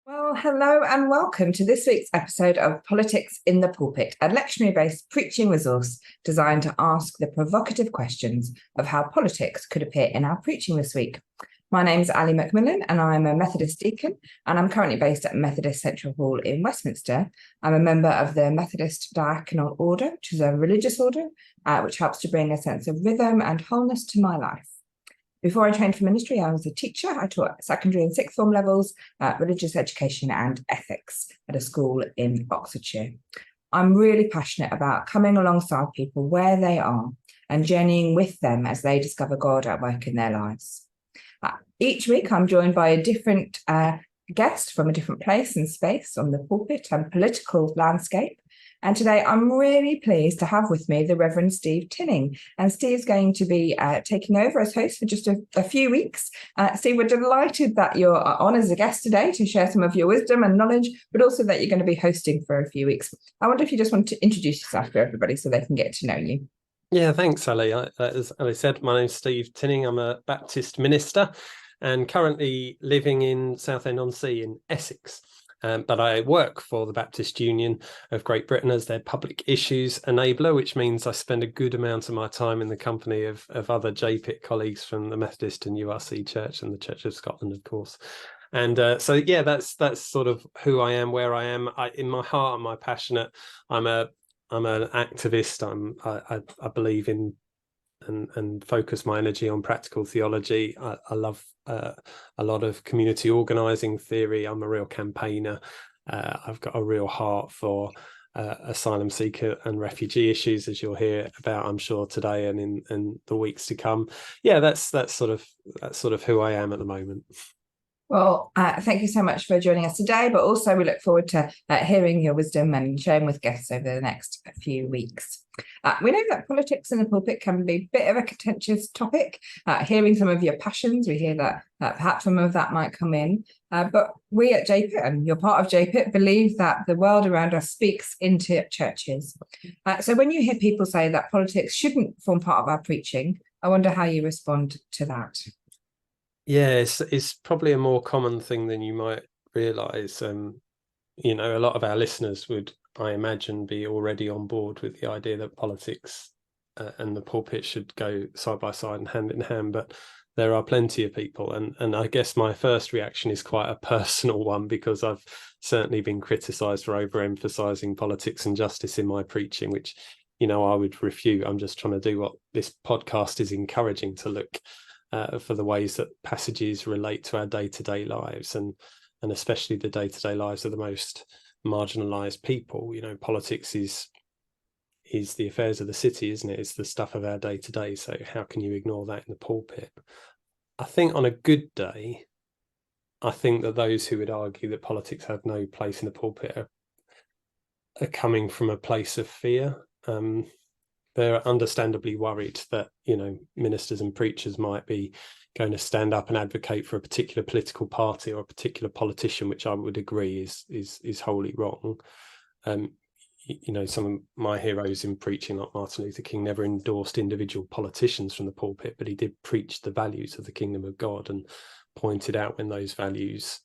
Well, hello and welcome to this week's episode of Politics in the Pulpit, a lectionary-based preaching resource designed to ask the provocative questions of how politics could appear in our preaching this week. My name's Ali Macmillan and I'm a Methodist deacon, and I'm currently based at Methodist Central Hall in Westminster. I'm a member of the Methodist Diaconal Order, which is a religious order, which helps to bring a sense of rhythm and wholeness to my life. Before I trained for ministry, I was a teacher. I taught secondary and sixth form levels, religious education and ethics at a school in Oxfordshire. I'm really passionate about coming alongside people where they are and journeying with them as they discover God at work in their lives. Each week, I'm joined by a different guest from a different place and space on the pulpit and political landscape. And today I'm really pleased to have with me the Revd Steve Tinning. And Steve's going to be taking over as host for just a few weeks. Steve, we're delighted that you're on as a guest today to share some of your wisdom and knowledge, but also that you're going to be hosting for a few weeks. I wonder if you just want to introduce yourself to everybody so they can get to know you. Yeah, thanks, Ali. As Ali said, my name's Steve Tinning. I'm a Baptist minister and currently living in Southend-on-Sea in Essex. But I work for the Baptist Union of Great Britain as their public issues enabler, which means I spend a good amount of my time in the company of other JPIT colleagues from the Methodist and URC Church and the Church of Scotland, of course. And so, yeah, that's sort of who I am, where I am. In my heart, I'm my passionate. I'm an activist. I believe in and focus my energy on practical theology. I love a lot of community organising theory. I'm a real campaigner. I've got a real heart for asylum seeker and refugee issues, as you'll hear about, I'm sure, today and in the weeks to come. Yeah, that's sort of who I am at the moment. Well, thank you so much for joining us today, but also we look forward to hearing your wisdom and sharing with guests over the next few weeks. We know that politics in the pulpit can be a bit of a contentious topic. Hearing some of your passions, we hear that perhaps some of that might come in. But we at JPIT, and you're part of JPIT, believe that the world around us speaks into churches. So when you hear people say that politics shouldn't form part of our preaching, I wonder how you respond to that. Yeah, it's probably a more common thing than you might realise. A lot of our listeners would, I imagine, be already on board with the idea that politics and the pulpit should go side by side and hand in hand. But there are plenty of people, and I guess my first reaction is quite a personal one, because I've certainly been criticised for overemphasising politics and justice in my preaching, which, I would refute. I'm just trying to do what this podcast is encouraging, to look for the ways that passages relate to our day-to-day lives, and especially the day-to-day lives of the most marginalised people. Politics is the affairs of the city, isn't it? It's the stuff of our day-to-day. So how can you ignore that in the pulpit? I think on a good day, I think that those who would argue that politics have no place in the pulpit are coming from a place of fear. They're understandably worried that, ministers and preachers might be going to stand up and advocate for a particular political party or a particular politician, which I would agree is wholly wrong. Some of my heroes in preaching, like Martin Luther King, never endorsed individual politicians from the pulpit, but he did preach the values of the kingdom of God and pointed out when those values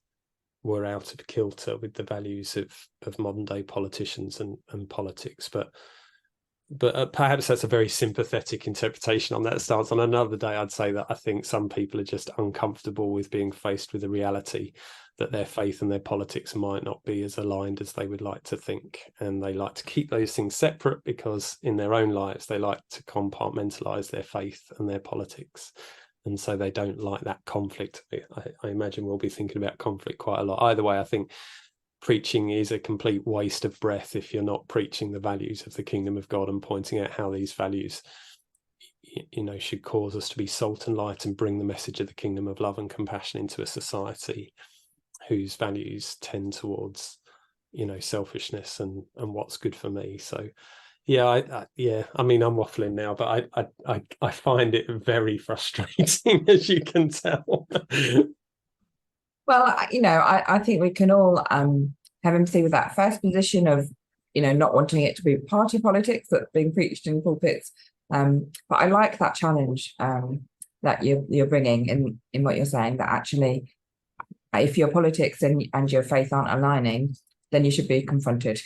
were out of kilter with the values of modern day politicians and politics. But perhaps that's a very sympathetic interpretation on that stance. On another day, I'd say that I think some people are just uncomfortable with being faced with the reality that their faith and their politics might not be as aligned as they would like to think. And they like to keep those things separate because in their own lives, they like to compartmentalise their faith and their politics. And so they don't like that conflict. I imagine we'll be thinking about conflict quite a lot. Either way, I think preaching is a complete waste of breath if you're not preaching the values of the kingdom of God and pointing out how these values, should cause us to be salt and light and bring the message of the kingdom of love and compassion into a society whose values tend towards, selfishness and what's good for me. So, yeah, I'm waffling now, but I find it very frustrating, as you can tell. Well, I think we can all have empathy with that first position of, not wanting it to be party politics that's being preached in pulpits. But I like that challenge that you're bringing in what you're saying, that actually if your politics and your faith aren't aligning, then you should be confronted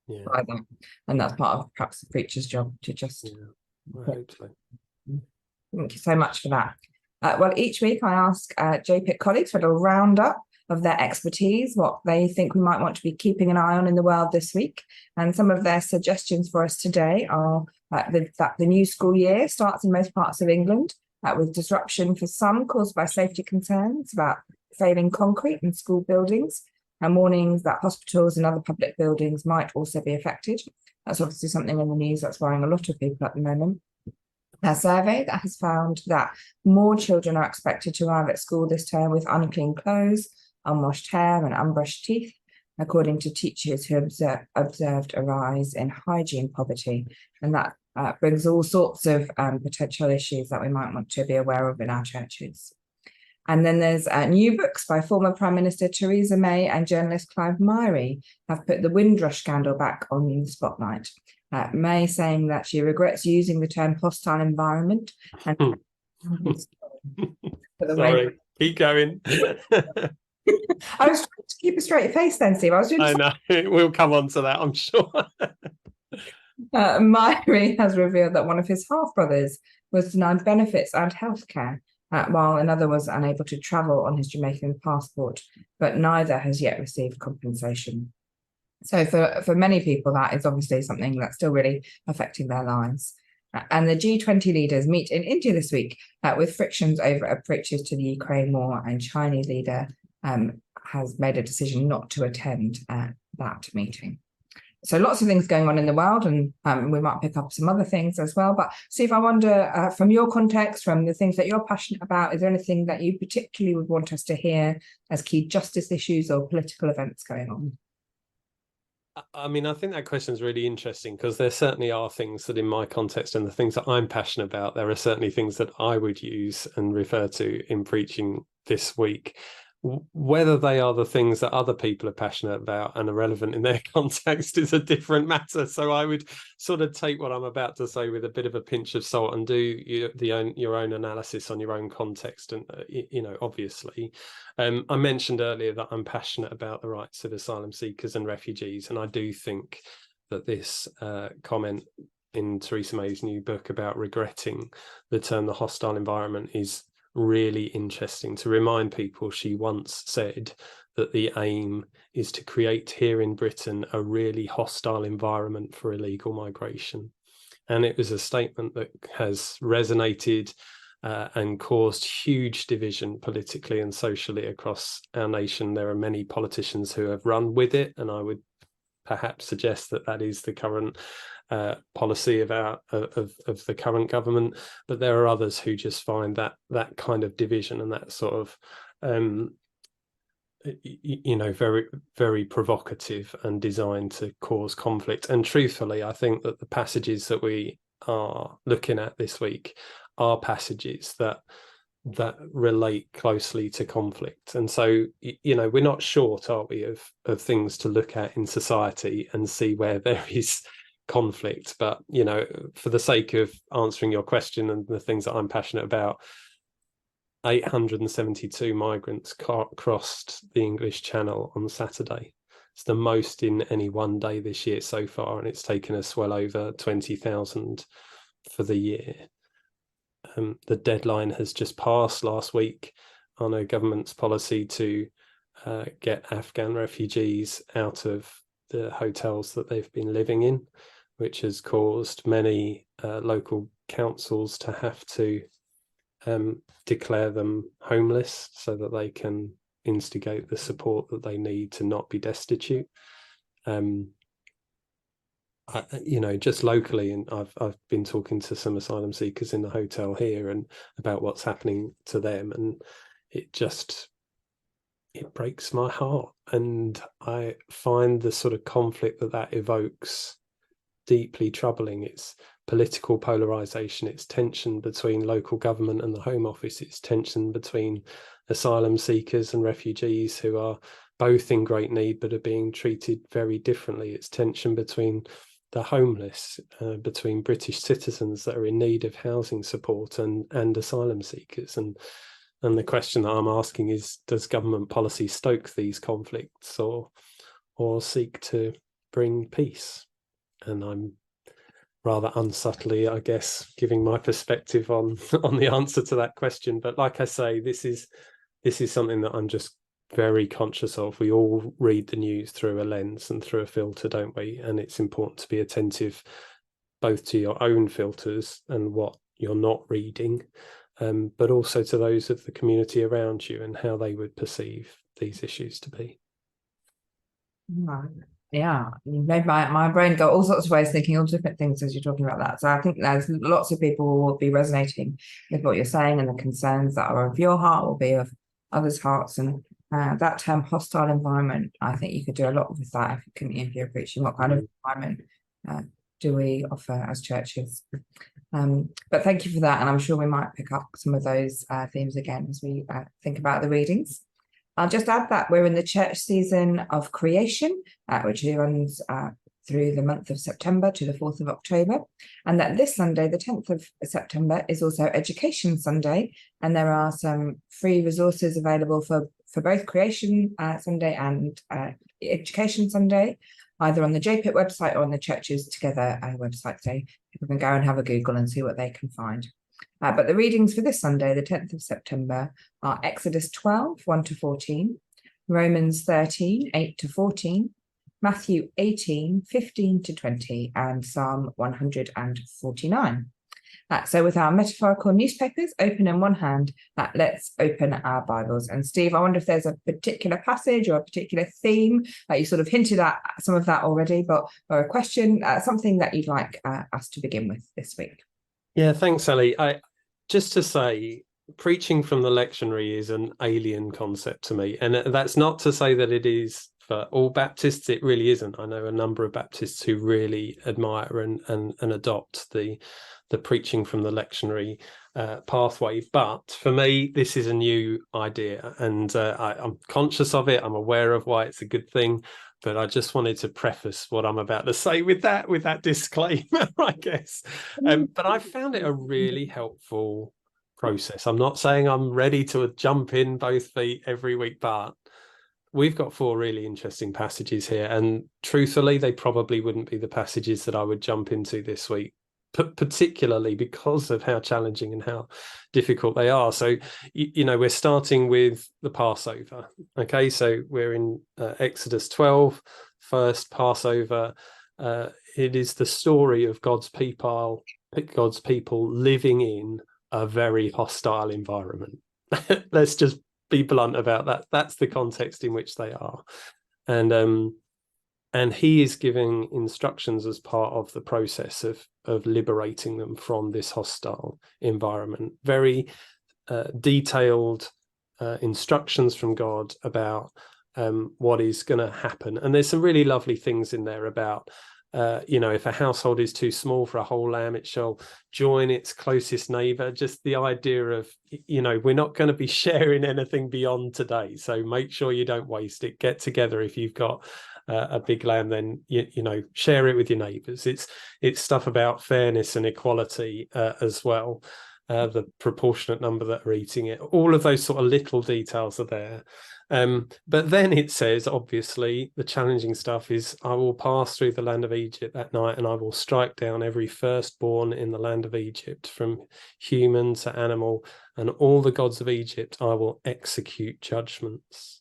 by them. And that's part of perhaps the preacher's job to just. I hope so. Thank you so much for that. Well, each week I ask JPIT colleagues for a little roundup of their expertise, what they think we might want to be keeping an eye on in the world this week. And some of their suggestions for us today are that the new school year starts in most parts of England with disruption for some caused by safety concerns about failing concrete in school buildings, and warnings that hospitals and other public buildings might also be affected. That's obviously something in the news that's worrying a lot of people at the moment. A survey that has found that more children are expected to arrive at school this term with unclean clothes, unwashed hair and unbrushed teeth, according to teachers who observed a rise in hygiene poverty. And that brings all sorts of potential issues that we might want to be aware of in our churches. And then there's new books by former Prime Minister Theresa May and journalist Clive Myrie have put the Windrush scandal back on the spotlight. May saying that she regrets using the term hostile environment. And Sorry, keep going. I was trying to keep a straight face then, Steve. I know, we'll come on to that, I'm sure. Myrie has revealed that one of his half-brothers was denied benefits and healthcare, while another was unable to travel on his Jamaican passport, but neither has yet received compensation. So for many people, that is obviously something that's still really affecting their lives. And the G20 leaders meet in India this week with frictions over approaches to the Ukraine war, and Chinese leader has made a decision not to attend that meeting. So lots of things going on in the world, and we might pick up some other things as well. But Steve, I wonder, from your context, from the things that you're passionate about, is there anything that you particularly would want us to hear as key justice issues or political events going on? I mean, I think that question is really interesting, because there certainly are things that in my context and the things that I'm passionate about, there are certainly things that I would use and refer to in preaching this week. Whether they are the things that other people are passionate about and are relevant in their context is a different matter. So I would sort of take what I'm about to say with a bit of a pinch of salt and do your own analysis on your own context. And, obviously, I mentioned earlier that I'm passionate about the rights of asylum seekers and refugees. And I do think that this comment in Theresa May's new book about regretting the term the hostile environment is really interesting. To remind people, she once said that the aim is to create here in Britain a really hostile environment for illegal migration. And it was a statement that has resonated and caused huge division politically and socially across our nation. There are many politicians who have run with it, and I would perhaps suggest that that is the current policy of the current government, but there are others who just find that kind of division and that sort of very, very provocative and designed to cause conflict. And truthfully, I think that the passages that we are looking at this week are passages that relate closely to conflict. And so, we're not short, are we, of things to look at in society and see where there is conflict. But for the sake of answering your question and the things that I'm passionate about, 872 migrants crossed the English Channel on Saturday. It's the most in any one day this year so far, and it's taken us well over 20,000 for the year. The deadline has just passed last week on a government's policy to get Afghan refugees out of the hotels that they've been living in, which has caused many local councils to have to declare them homeless so that they can instigate the support that they need to not be destitute. Just locally, and I've been talking to some asylum seekers in the hotel here and about what's happening to them, and it breaks my heart. And I find the sort of conflict that evokes deeply troubling. It's political polarization, it's tension between local government and the Home Office, it's tension between asylum seekers and refugees who are both in great need but are being treated very differently. It's tension between the homeless, between British citizens that are in need of housing support and asylum seekers. And And the question that I'm asking is, does government policy stoke these conflicts or seek to bring peace? And I'm rather unsubtly, I guess, giving my perspective on the answer to that question. But like I say, this is something that I'm just very conscious of. We all read the news through a lens and through a filter, don't we? And it's important to be attentive both to your own filters and what you're not reading, but also to those of the community around you and how they would perceive these issues to be. Yeah, you made my brain go all sorts of ways, thinking all different things as you're talking about that. So I think there's lots of people who will be resonating with what you're saying, and the concerns that are of your heart will be of others' hearts. And that term hostile environment, I think you could do a lot with that if you're preaching. What kind of environment do we offer as churches? But thank you for that, and I'm sure we might pick up some of those themes again as we think about the readings. I'll just add that we're in the church season of creation, which runs through the month of September to the 4th of October, and that this Sunday, the 10th of September, is also Education Sunday, and there are some free resources available for both Creation Sunday and Education Sunday, either on the JPIT website or on the Churches Together website. So people can go and have a Google and see what they can find. But the readings for this Sunday, the 10th of September, are Exodus 12, 1-14, Romans 13, 8-14, Matthew 18, 15-20, and Psalm 149. So with our metaphorical newspapers open in one hand, let's open our Bibles. And Steve, I wonder if there's a particular passage or a particular theme that you sort of hinted at some of that already, or a question, something that you'd like us to begin with this week. Yeah, thanks, Ellie. Just to say, preaching from the lectionary is an alien concept to me. And that's not to say that it is for all Baptists. It really isn't. I know a number of Baptists who really admire and adopt the preaching from the lectionary pathway. But for me, this is a new idea, and I'm conscious of it. I'm aware of why it's a good thing. But I just wanted to preface what I'm about to say with that disclaimer, I guess. But I found it a really helpful process. I'm not saying I'm ready to jump in both feet every week, but we've got 4 really interesting passages here. And truthfully, they probably wouldn't be the passages that I would jump into this week, particularly because of how challenging and how difficult they are. So, we're starting with the Passover. Okay, so we're in Exodus 12, first Passover. It is the story of God's people living in a very hostile environment. Let's just be blunt about that. That's the context in which they are. And he is giving instructions as part of the process of liberating them from this hostile environment. Very detailed instructions from God about what is going to happen. And there's some really lovely things in there about, if a household is too small for a whole lamb, it shall join its closest neighbor. Just the idea of, we're not going to be sharing anything beyond today. So make sure you don't waste it. Get together. If you've got a big lamb, then share it with your neighbors. It's stuff about fairness and equality as well, the proportionate number that are eating it. All of those sort of little details are there. But then it says, obviously, the challenging stuff is, I will pass through the land of Egypt that night, and I will strike down every firstborn in the land of Egypt, from human to animal, and all the gods of Egypt I will execute judgments.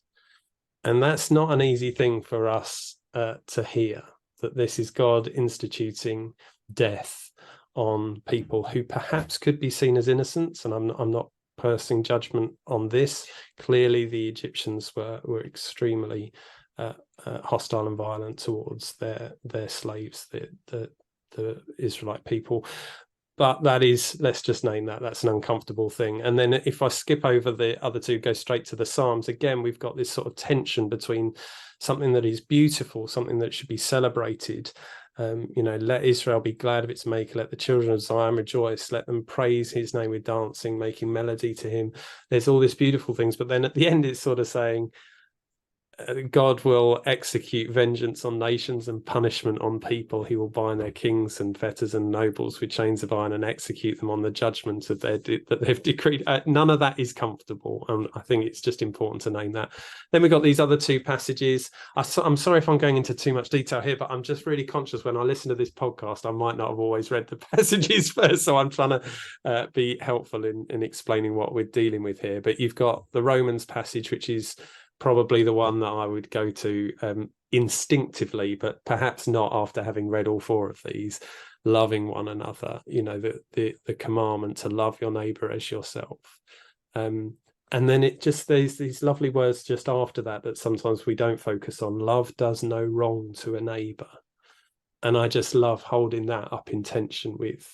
And that's not an easy thing for us to hear, that this is God instituting death on people who perhaps could be seen as innocents. And I'm not passing judgment on this. Clearly, the Egyptians were extremely hostile and violent towards their slaves, the Israelite people. But that is, let's just name that's an uncomfortable thing. And then if I skip over the other 2, go straight to the Psalms, again, we've got this sort of tension between something that is beautiful, something that should be celebrated. Let Israel be glad of its maker, let the children of Zion rejoice, let them praise his name with dancing, making melody to him. There's all these beautiful things, but then at the end it's sort of saying, God will execute vengeance on nations and punishment on people. He will bind their kings and fetters and nobles with chains of iron and execute them on the judgment of that they've decreed. None of that is comfortable. I think it's just important to name that. Then we've got these other two passages. I'm sorry if I'm going into too much detail here, but I'm just really conscious when I listen to this podcast, I might not have always read the passages first. So I'm trying to be helpful in explaining what we're dealing with here. But you've got the Romans passage, which is probably the one that I would go to instinctively, but perhaps not after having read all four of these. Loving one another, the commandment to love your neighbour as yourself. And then there's these lovely words just after that sometimes we don't focus on. Love does no wrong to a neighbour. And I just love holding that up in tension with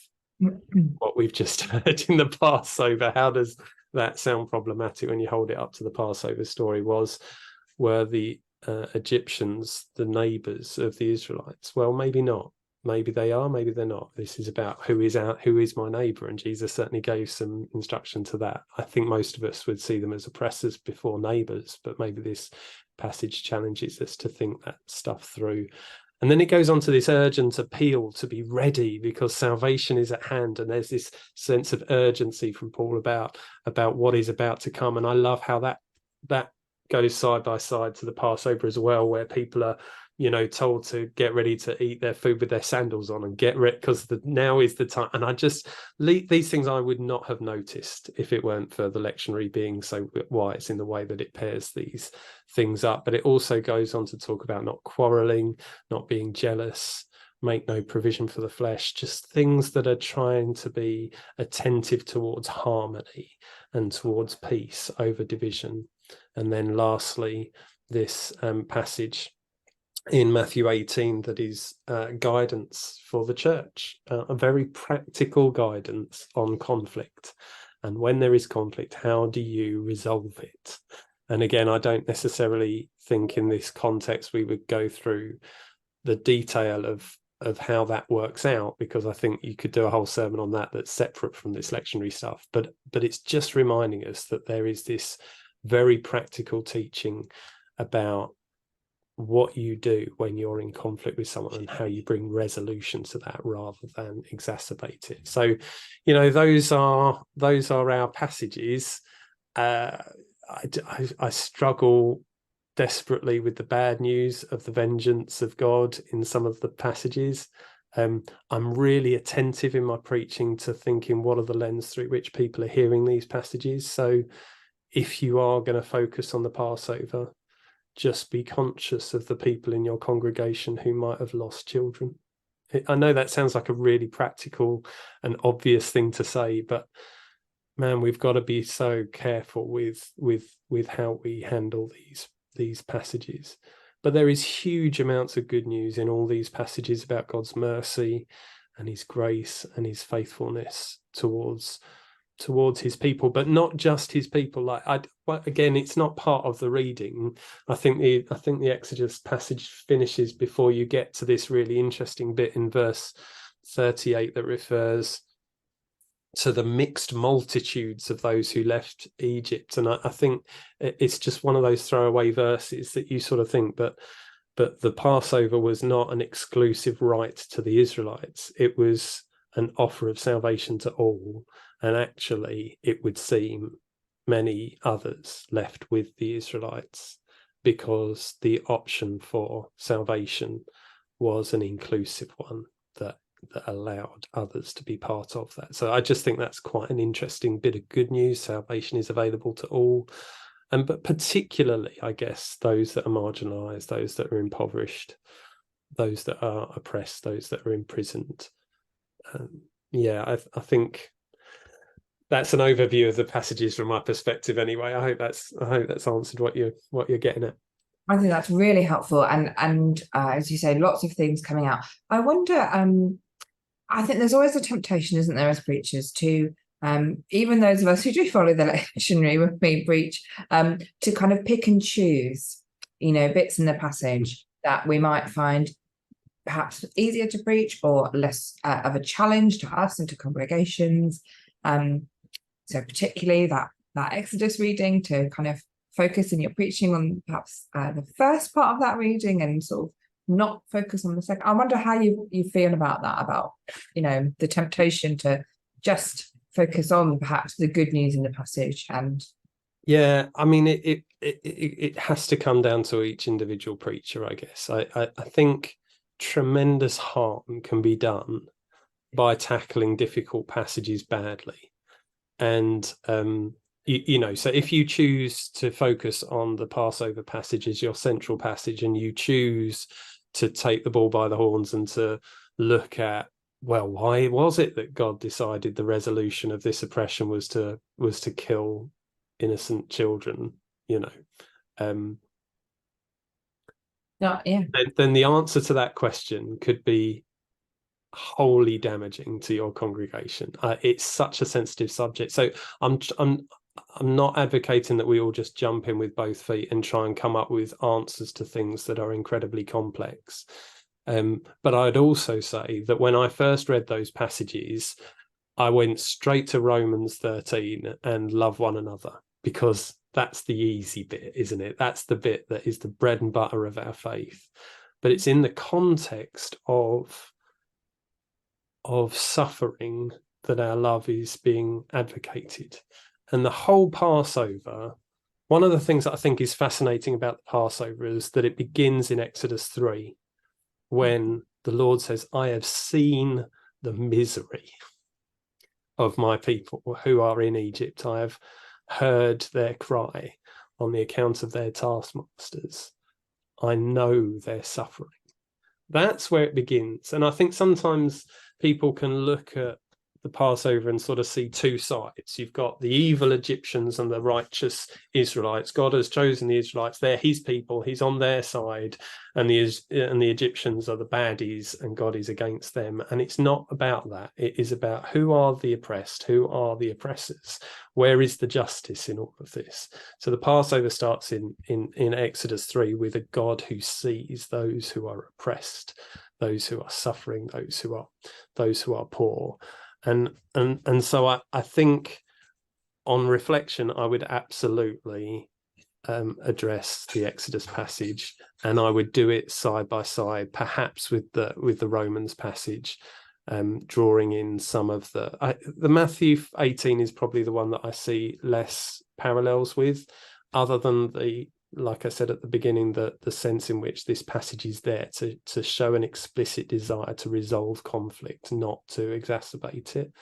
what we've just heard in the Passover. How does that sound problematic when you hold it up to the Passover story? Were the Egyptians the neighbours of the Israelites? Well, maybe not. Maybe they are, maybe they're not. This is about who is my neighbour, and Jesus certainly gave some instruction to that. I think most of us would see them as oppressors before neighbours, but maybe this passage challenges us to think that stuff through. And then it goes on to this urgent appeal to be ready because salvation is at hand. And there's this sense of urgency from Paul about what is about to come. And I love how that goes side by side to the Passover as well, where people are, told to get ready to eat their food with their sandals on and get ready because now is the time. And these things I would not have noticed if it weren't for the lectionary being so wise in the way that it pairs these things up. But it also goes on to talk about not quarreling, not being jealous, make no provision for the flesh, just things that are trying to be attentive towards harmony and towards peace over division. And then lastly, this passage in Matthew 18 that is guidance for the church, a very practical guidance on conflict. And when there is conflict, how do you resolve it? And again, I don't necessarily think in this context we would go through the detail of how that works out, because I think you could do a whole sermon on that that's separate from this lectionary stuff. But it's just reminding us that there is this very practical teaching about what you do when you're in conflict with someone and how you bring resolution to that rather than exacerbate it. So, those are our passages. I struggle desperately with the bad news of the vengeance of God in some of the passages. I'm really attentive in my preaching to thinking what are the lens through which people are hearing these passages. So if you are going to focus on the Passover, just be conscious of the people in your congregation who might have lost children. I know that sounds like a really practical and obvious thing to say, but man, we've got to be so careful with how we handle these passages. But there is huge amounts of good news in all these passages about God's mercy and his grace and his faithfulness towards his people, but not just his people. Again, it's not part of the reading. I think the Exodus passage finishes before you get to this really interesting bit in verse 38 that refers to the mixed multitudes of those who left Egypt. And I think it's just one of those throwaway verses that you sort of think, but the Passover was not an exclusive right to the Israelites. It was an offer of salvation to all. And actually, it would seem many others left with the Israelites because the option for salvation was an inclusive one that allowed others to be part of that. So I just think that's quite an interesting bit of good news. Salvation is available to all, but particularly, I guess, those that are marginalized, those that are impoverished, those that are oppressed, those that are imprisoned. I think that's an overview of the passages from my perspective anyway. I hope that's answered what you're getting at. I think that's really helpful, and as you say, lots of things coming out. I wonder, I think there's always a temptation, isn't there, as preachers, to even those of us who do follow the lectionary when we preach, to kind of pick and choose, bits in the passage that we might find perhaps easier to preach or less of a challenge to us and to congregations. So particularly that Exodus reading, to kind of focus in your preaching on perhaps the first part of that reading and sort of not focus on the second? I wonder how you feel about that, about, you know, the temptation to just focus on perhaps the good news in the passage. And yeah, I mean, it has to come down to each individual preacher, I guess. I think tremendous harm can be done by tackling difficult passages badly. And you know, so if you choose to focus on the Passover passage as your central passage, and you choose to take the bull by the horns and to look at, well, why was it that God decided the resolution of this oppression was to kill innocent children, you know, then the answer to that question could be wholly damaging to your congregation. It's such a sensitive subject. So I'm not advocating that we all just jump in with both feet and try and come up with answers to things that are incredibly complex. But I'd also say that when I first read those passages, I went straight to Romans 13 and love one another, because that's the easy bit, isn't it? That's the bit that is the bread and butter of our faith. But it's in the context of suffering that our love is being advocated. And the whole Passover, one of the things that I think is fascinating about the Passover is that it begins in Exodus 3, when the Lord says, I have seen the misery of my people who are in Egypt. I have heard their cry on the account of their taskmasters. I know their suffering. That's where it begins. And I think sometimes people can look at the Passover and sort of see two sides. You've got the evil Egyptians and the righteous Israelites. God has chosen the Israelites. They're his people. He's on their side. And the Egyptians are the baddies, and God is against them. And it's not about that. It is about who are the oppressed, who are the oppressors. Where is the justice in all of this? So the Passover starts in Exodus 3 with a God who sees those who are oppressed, those who are suffering, those who are poor. And so I think on reflection, I would absolutely address the Exodus passage, and I would do it side by side, perhaps with the Romans passage, drawing in some of the Matthew 18 is probably the one that I see less parallels with, other than like I said at the beginning, the sense in which this passage is there to show an explicit desire to resolve conflict, not to exacerbate it.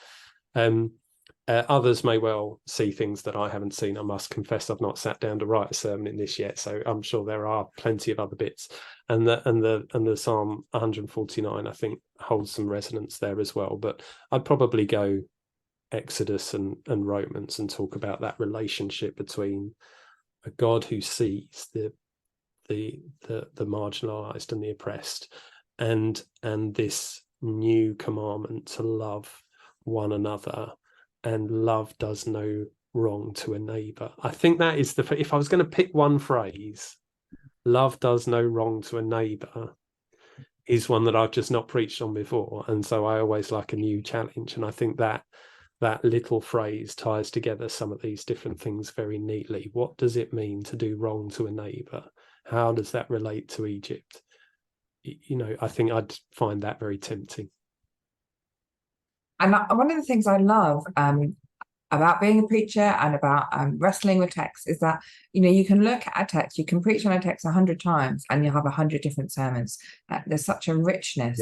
Others may well see things that I haven't seen. I must confess I've not sat down to write a sermon in this yet, so I'm sure there are plenty of other bits. And the Psalm 149, I think, holds some resonance there as well. But I'd probably go Exodus and Romans and talk about that relationship between a God who sees the marginalized and the oppressed, and this new commandment to love one another, and love does no wrong to a neighbor. I think that is if I was going to pick one phrase, love does no wrong to a neighbor is one that I've just not preached on before, and so I always like a new challenge. And I think that little phrase ties together some of these different things very neatly. What does it mean to do wrong to a neighbor? How does that relate to Egypt? You know, I think I'd find that very tempting. And one of the things I love about being a preacher and about wrestling with text is that, you know, you can look at a text, you can preach on a text 100 times and you'll have 100 different sermons. There's such a richness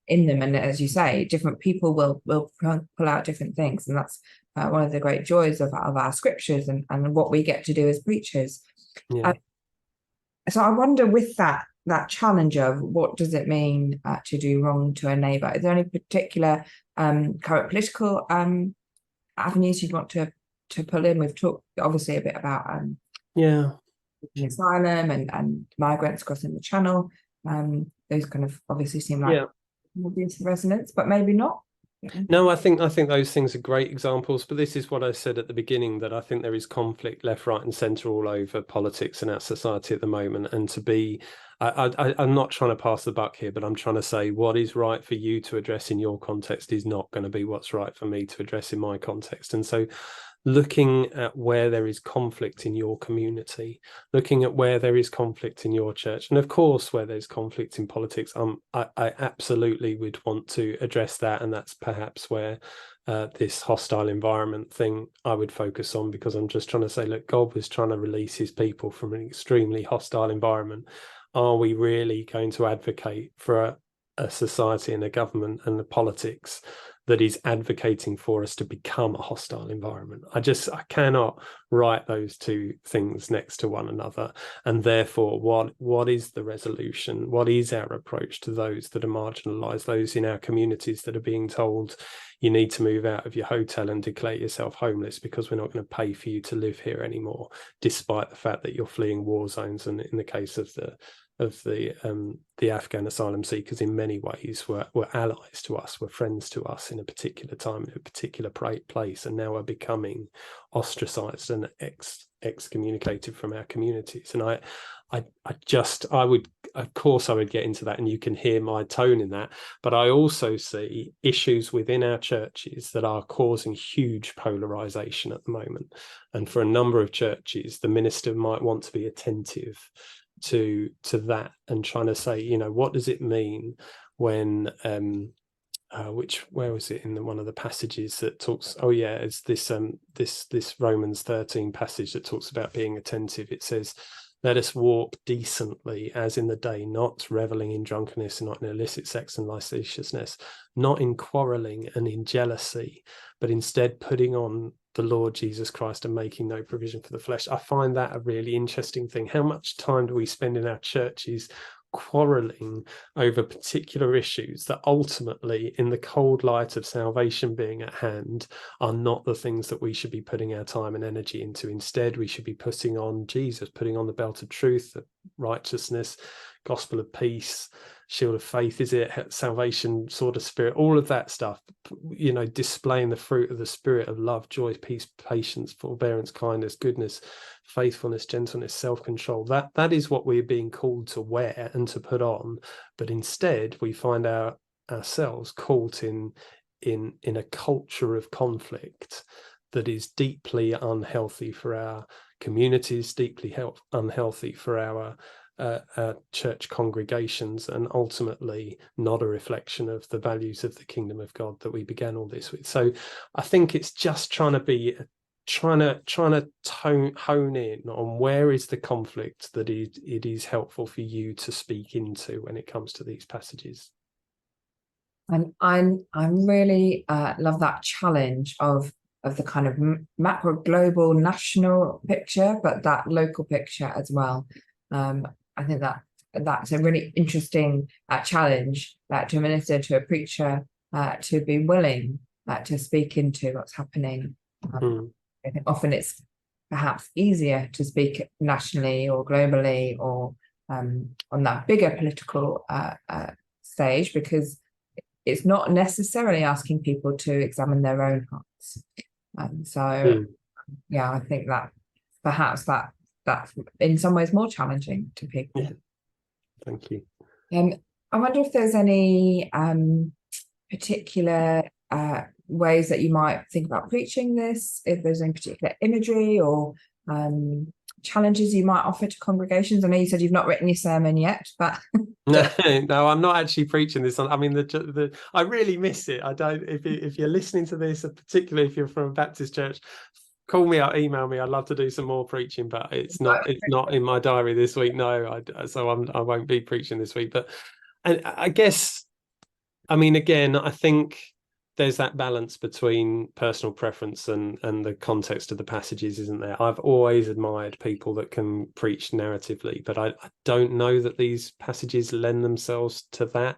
in them, and as you say, different people will pull out different things, and that's one of the great joys of our scriptures and what we get to do as preachers. So I wonder, with that challenge of what does it mean to do wrong to a neighbour, is there any particular current political avenues you'd want to pull in? We've talked obviously a bit about asylum and migrants crossing the channel. Those kind of obviously seem like obvious resonance, but maybe not. No, I think those things are great examples, but this is what I said at the beginning, that I think there is conflict left, right and centre all over politics and our society at the moment. And to be, I'm not trying to pass the buck here, but I'm trying to say what is right for you to address in your context is not going to be what's right for me to address in my context. And so looking at where there is conflict in your community, looking at where there is conflict in your church, and of course where there's conflict in politics. I absolutely would want to address that, and that's perhaps where this hostile environment thing I would focus on, because I'm just trying to say, look, God was trying to release his people from an extremely hostile environment. Are we really going to advocate for a society and a government and the politics that is advocating for us to become a hostile environment? I cannot write those two things next to one another. And therefore, what is the resolution? What is our approach to those that are marginalized, those in our communities that are being told you need to move out of your hotel and declare yourself homeless because we're not going to pay for you to live here anymore, despite the fact that you're fleeing war zones? And in the case of the Afghan asylum seekers, in many ways were allies to us, were friends to us in a particular time, in a particular place, and now are becoming ostracized and excommunicated from our communities. And I would, of course I would get into that, and you can hear my tone in that, but I also see issues within our churches that are causing huge polarization at the moment. And for a number of churches, the minister might want to be attentive to that and trying to say, you know, what does it mean when where was it in one of the passages that talks, it's this Romans 13 passage that talks about being attentive. It says, let us walk decently as in the day, not reveling in drunkenness, not in illicit sex and licentiousness, not in quarreling and in jealousy, but instead putting on the Lord Jesus Christ and making no provision for the flesh. I find that a really interesting thing. How much time do we spend in our churches quarreling over particular issues that ultimately, in the cold light of salvation being at hand, are not the things that we should be putting our time and energy into? Instead, we should be putting on Jesus, putting on the belt of truth, righteousness, gospel of peace, shield of faith, is it, salvation, sword of spirit, all of that stuff, you know, displaying the fruit of the spirit of love, joy, peace, patience, forbearance, kindness, goodness, faithfulness, gentleness, self-control. That is what we're being called to wear and to put on. But instead we find ourselves caught in a culture of conflict that is deeply unhealthy for our communities, deeply unhealthy for our church congregations, and ultimately not a reflection of the values of the kingdom of God that we began all this with. So I think it's just trying to hone in on where is the conflict that it is helpful for you to speak into when it comes to these passages. And I'm really love that challenge of the kind of macro, global, national picture, but that local picture as well. I think that's a really interesting challenge to a minister, to a preacher, to be willing to speak into what's happening. I think often it's perhaps easier to speak nationally or globally or on that bigger political stage, because it's not necessarily asking people to examine their own hearts. Yeah, I think that perhaps that's in some ways more challenging to people. Yeah. Thank you. I wonder if there's any particular ways that you might think about preaching this, if there's any particular imagery or challenges you might offer to congregations. I know you said you've not written your sermon yet, but no, I'm not actually preaching this. I mean, I really miss it. I don't. If you're listening to this, particularly if you're from a Baptist church, call me up, email me. I'd love to do some more preaching, but it's not in my diary this week. No, I won't be preaching this week. But I guess, I mean, again, I think there's that balance between personal preference and the context of the passages, isn't there? I've always admired people that can preach narratively, but I don't know that these passages lend themselves to that.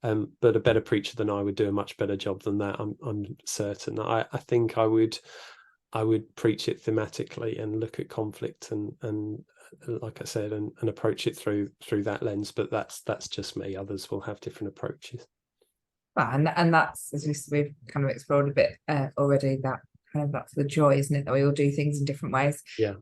But a better preacher than I would do a much better job than that. I'm certain. I think I would preach it thematically and look at conflict and like I said, and approach it through that lens. But that's just me. Others will have different approaches. And that's, as we've kind of explored a bit already, that's the joy, isn't it, that we all do things in different ways. Yeah.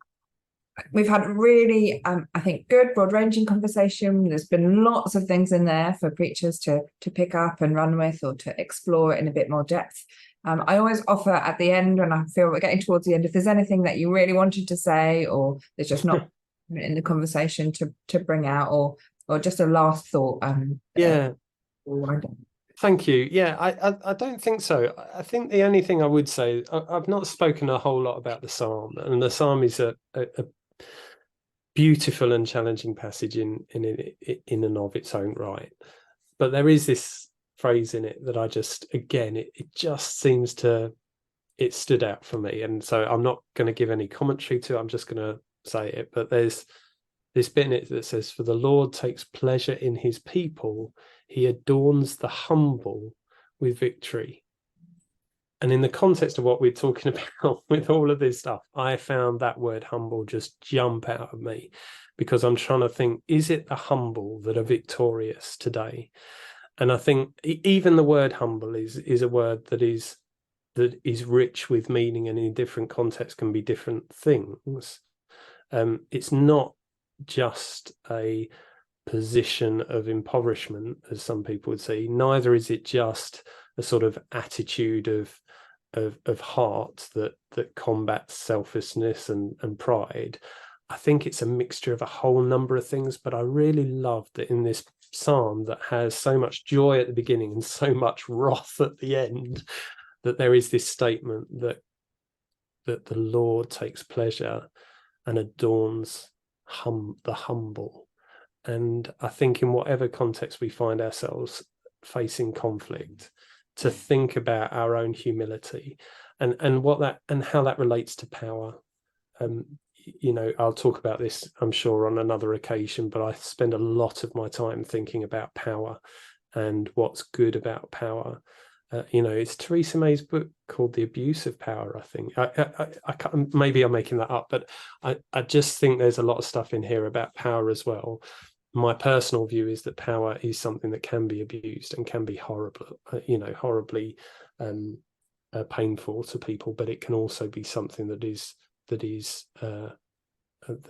We've had really, I think, good, broad-ranging conversation. There's been lots of things in there for preachers to pick up and run with, or to explore it in a bit more depth. I always offer at the end, when I feel we're getting towards the end, if there's anything that you really wanted to say, or there's just not in the conversation to bring out, or just a last thought. Thank you. Yeah, I don't think so. I think the only thing I would say, I've not spoken a whole lot about the Psalm, and the Psalm is a beautiful and challenging passage in and of its own right. But there is this phrase in it that I just, again, it just seems to, it stood out for me. And so I'm not going to give any commentary to it. I'm just going to say it. But there's this bit in it that says, "For the Lord takes pleasure in his people. He adorns the humble with victory." And in the context of what we're talking about with all of this stuff, I found that word humble just jump out of me, because I'm trying to think, is it the humble that are victorious today? And I think even the word humble is a word that is rich with meaning, and in different contexts can be different things. It's not just a position of impoverishment, as some people would say. Neither is it just a sort of attitude of heart that combats selfishness and pride. I think it's a mixture of a whole number of things, but I really love that in this psalm that has so much joy at the beginning and so much wrath at the end, that there is this statement that the Lord takes pleasure and adorns the humble. And I think in whatever context we find ourselves facing conflict, to think about our own humility and what that and how that relates to power. I'll talk about this, I'm sure, on another occasion, but I spend a lot of my time thinking about power and what's good about power. It's Theresa May's book called The Abuse of Power, I think. I can't, maybe I'm making that up, but I just think there's a lot of stuff in here about power as well. My personal view is that power is something that can be abused and can be horribly painful to people, but it can also be something that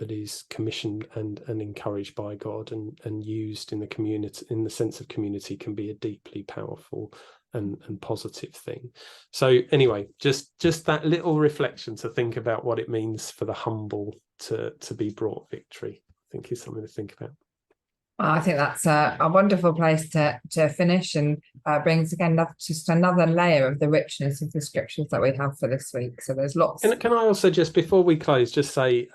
is commissioned and encouraged by God and used in the community, in the sense of community, can be a deeply powerful and positive thing. So anyway, just that little reflection to think about what it means for the humble to be brought victory, I think is something to think about. Well, I think that's a wonderful place to finish, and brings again just another layer of the richness of the scriptures that we have for this week. So there's lots. And can I also just, before we close, just say,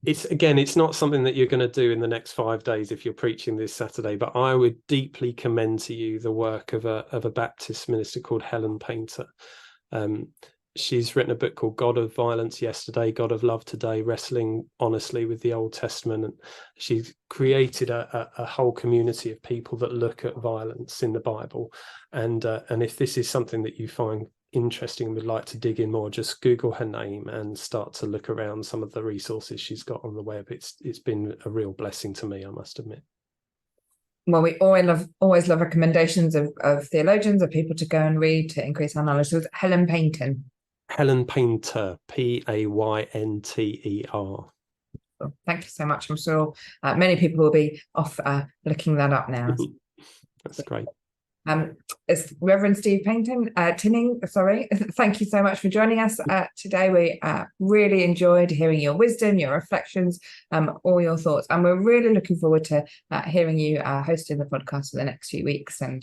it's not something that you're going to do in the next 5 days if you're preaching this Saturday, but I would deeply commend to you the work of a Baptist minister called Helen Painter. She's written a book called God of Violence Yesterday, God of Love Today, Wrestling Honestly with the Old Testament. And she's created a whole community of people that look at violence in the Bible. And if this is something that you find interesting and would like to dig in more, just Google her name and start to look around some of the resources she's got on the web. It's been a real blessing to me, I must admit. Well, we always love recommendations of theologians, of people to go and read to increase our knowledge. So Helen Painter, Paynter. Well, thank you so much. I'm sure many people will be off looking that up now. That's great. It's Revd Steve Tinning. Sorry, thank you so much for joining us today. We really enjoyed hearing your wisdom, your reflections, all your thoughts, and we're really looking forward to hearing you hosting the podcast for the next few weeks and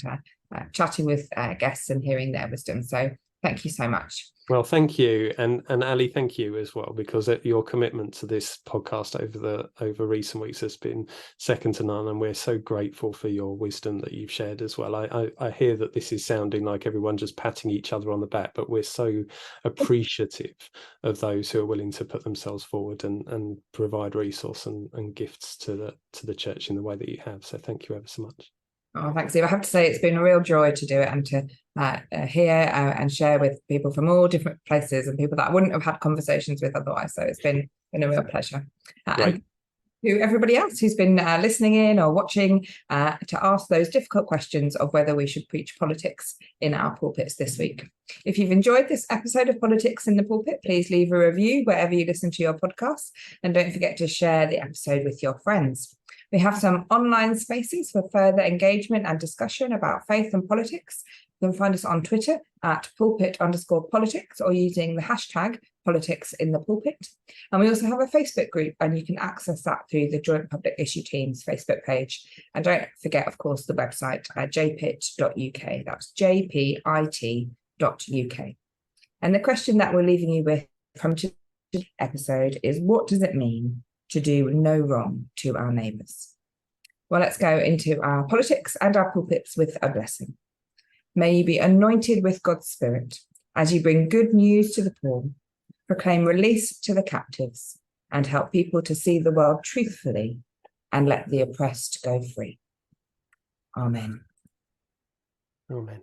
chatting with guests and hearing their wisdom. So thank you so much. Well, thank you, and Ali, thank you as well, because your commitment to this podcast over recent weeks has been second to none, and we're so grateful for your wisdom that you've shared as well. I hear that this is sounding like everyone just patting each other on the back, but we're so appreciative of those who are willing to put themselves forward and provide resource and gifts to the church in the way that you have. So thank you ever so much. Oh, thanks, Steve. I have to say it's been a real joy to do it and to hear and share with people from all different places and people that I wouldn't have had conversations with otherwise. So it's been a real pleasure. And to everybody else who's been listening in or watching to ask those difficult questions of whether we should preach politics in our pulpits this week. If you've enjoyed this episode of Politics in the Pulpit, please leave a review wherever you listen to your podcasts, and don't forget to share the episode with your friends. We have some online spaces for further engagement and discussion about faith and politics. You can find us on Twitter at pulpit_politics or using the hashtag politics in the pulpit. And we also have a Facebook group, and you can access that through the Joint Public Issue Team's Facebook page. And don't forget, of course, the website at jpit.uk. That's jpit.uk. And the question that we're leaving you with from today's episode is, what does it mean to do no wrong to our neighbours? Well, let's go into our politics and our pulpits with a blessing. May you be anointed with God's Spirit as you bring good news to the poor, proclaim release to the captives, and help people to see the world truthfully and let the oppressed go free. Amen. Amen.